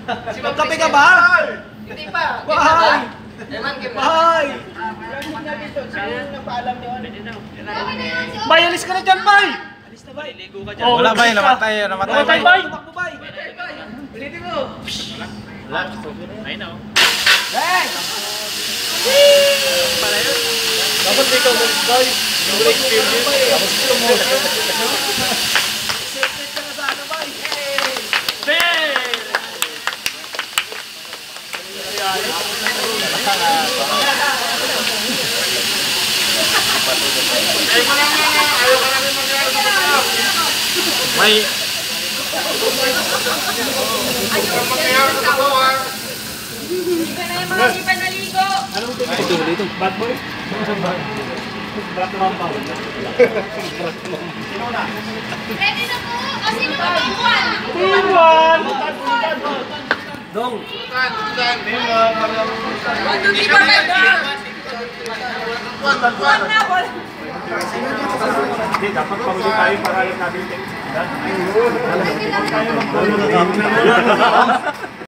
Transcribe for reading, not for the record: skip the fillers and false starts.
Magkape ka ba? Hindi pa. Bahay! Eman, game na. Bahay! Bay, alis ka na dyan, Bay! Alis na, Bay. Ligo ka dyan. Wala bay, namatay, namatay bay. Bay! Tumakbo, Bay! Ulitin mo. Ayun na. Hey! Dapat di ka mag-bay. Yung experience. Tapos gusto mo. Secret ka na sa ano, Bay? May Hindi pa naligo. dito. Bad boy? Black Mamba. Ready na po. O sino ba iwan? Iwan! Dong! Hindi pa kayo. Huwag na, wala. Hindi, dapat pamuli tayo para alam natin yung technique.